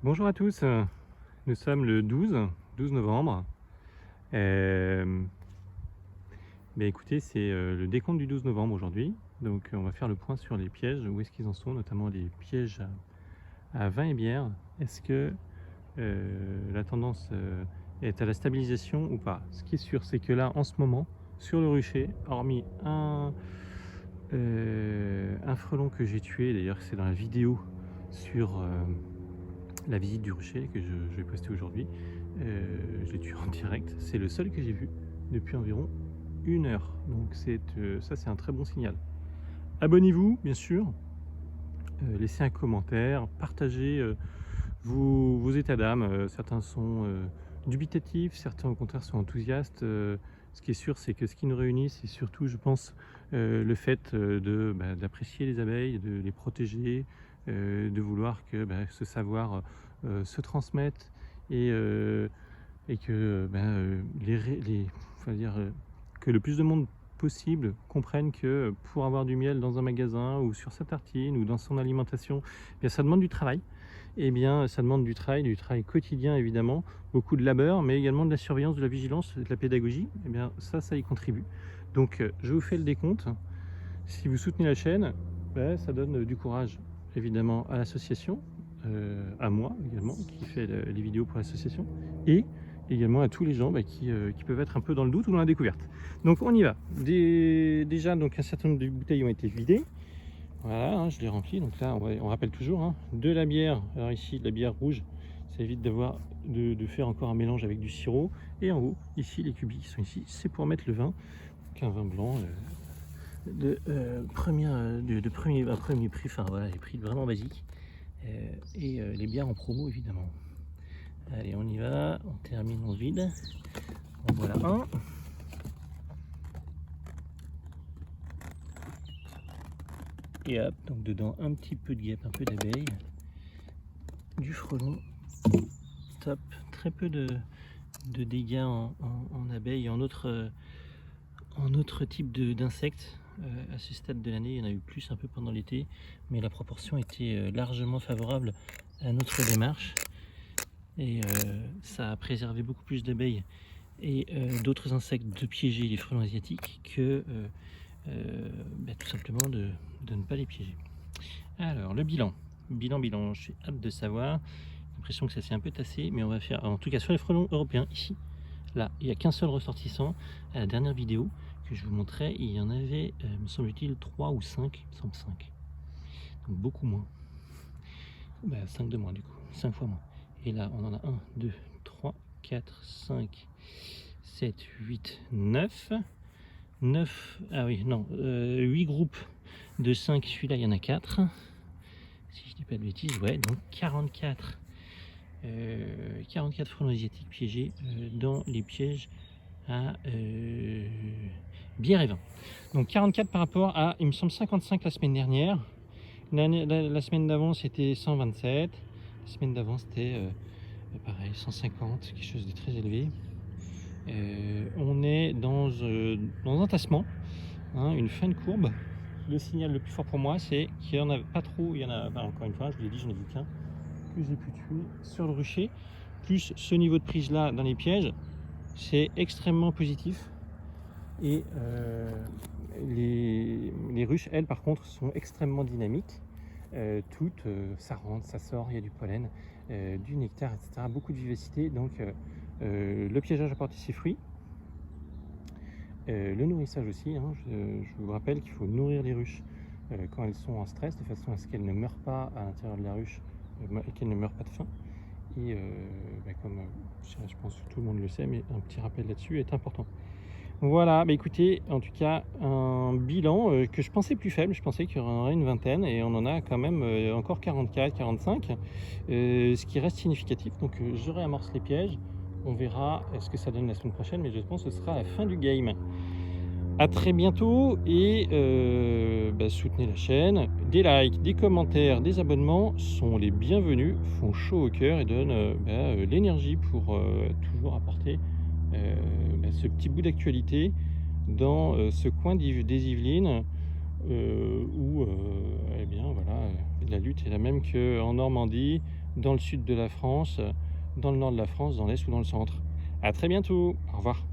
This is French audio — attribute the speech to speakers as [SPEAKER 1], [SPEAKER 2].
[SPEAKER 1] Bonjour à tous, nous sommes le 12 novembre. Écoutez, c'est le décompte du 12 novembre aujourd'hui. Donc on va faire le point sur les pièges, où est-ce qu'ils en sont, notamment les pièges à vin et bière. Est-ce que la tendance est à la stabilisation ou pas? Ce qui est sûr, c'est que là, en ce moment, sur le rucher, hormis un frelon que j'ai tué, d'ailleurs c'est dans la vidéo sur la visite du rucher que je vais poster aujourd'hui, je l'ai tué en direct, c'est le seul que j'ai vu depuis environ 1 heure, donc ça c'est un très bon signal. Abonnez-vous bien sûr, laissez un commentaire, partagez vos états d'âme. Certains sont dubitatifs, certains au contraire sont enthousiastes. Ce qui est sûr, c'est que ce qui nous réunit, c'est surtout, je pense, le fait d'apprécier les abeilles, de les protéger, de vouloir que ce savoir se transmette et que que le plus de monde possible comprenne que pour avoir du miel dans un magasin ou sur sa tartine ou dans son alimentation, ça demande du travail. Ça demande du travail quotidien évidemment, beaucoup de labeur, mais également de la surveillance, de la vigilance, de la pédagogie. Ça y contribue. Donc je vous fais le décompte. Si vous soutenez la chaîne, ça donne du courage évidemment à l'association, à moi également qui fait les vidéos pour l'association, et également à tous les gens qui peuvent être un peu dans le doute ou dans la découverte. Donc on y va. Déjà donc un certain nombre de bouteilles ont été vidées. Voilà, je l'ai rempli. Donc là, on rappelle toujours de la bière. Alors ici, de la bière rouge, ça évite de faire encore un mélange avec du sirop. Et en haut, ici, les cubis qui sont ici, c'est pour mettre le vin. Donc un vin blanc premier prix, enfin voilà, les prix vraiment basiques. Les bières en promo, évidemment. Allez, on y va. On termine, on vide. En voilà un. Et hop, donc dedans un petit peu de guêpe, un peu d'abeille, du frelon, top, très peu de dégâts en abeilles et en autres types d'insectes. À ce stade de l'année, il y en a eu plus un peu pendant l'été, mais la proportion était largement favorable à notre démarche et ça a préservé beaucoup plus d'abeilles et d'autres insectes de piéger les frelons asiatiques que tout simplement de ne pas les piéger. Alors le bilan, j'ai hâte de savoir. J'ai l'impression que ça s'est un peu tassé, mais on va faire, en tout cas sur les frelons européens ici, là il n'y a qu'un seul ressortissant. À la dernière vidéo que je vous montrais, il y en avait, me semble-t-il, 3 ou 5, il me semble 5, donc beaucoup moins, 5 de moins du coup, 5 fois moins. Et là on en a 1, 2, 3, 4, 5, 7, 8, 9, ah oui, non, 8 groupes de 5, celui-là il y en a 4, si je dis pas de bêtises, ouais, donc 44 frelons asiatiques piégés dans les pièges à bière et vin. Donc 44 par rapport à, il me semble, 55 la semaine dernière. La semaine d'avant c'était 127, la semaine d'avant c'était pareil 150, quelque chose de très élevé. On est dans un tassement, une fin de courbe. Le signal le plus fort pour moi, c'est qu'il n'y en a pas trop. Il y en a, encore une fois, je vous l'ai dit, j'en ai vu qu'un que j'ai pu tuer sur le rucher, plus ce niveau de prise là dans les pièges, c'est extrêmement positif. Et les ruches, elles, par contre, sont extrêmement dynamiques. Ça rentre, ça sort, il y a du pollen, du nectar, etc. Beaucoup de vivacité. Donc le piégeage apporte ses fruits. Le nourrissage aussi. Je vous rappelle qu'il faut nourrir les ruches quand elles sont en stress, de façon à ce qu'elles ne meurent pas à l'intérieur de la ruche et qu'elles ne meurent pas de faim. Et comme je pense que tout le monde le sait, mais un petit rappel là-dessus est important. Voilà, écoutez, en tout cas, un bilan que je pensais plus faible. Je pensais qu'il y en aurait une vingtaine et on en a quand même encore 44, 45, ce qui reste significatif. Donc je réamorce les pièges. On verra ce que ça donne la semaine prochaine, mais je pense que ce sera la fin du game. A très bientôt et soutenez la chaîne. Des likes, des commentaires, des abonnements sont les bienvenus, font chaud au cœur et donnent l'énergie pour toujours apporter ce petit bout d'actualité dans ce coin des Yvelines où la lutte est la même qu'en Normandie, dans le sud de la France, dans le nord de la France, dans l'est ou dans le centre. À très bientôt, au revoir.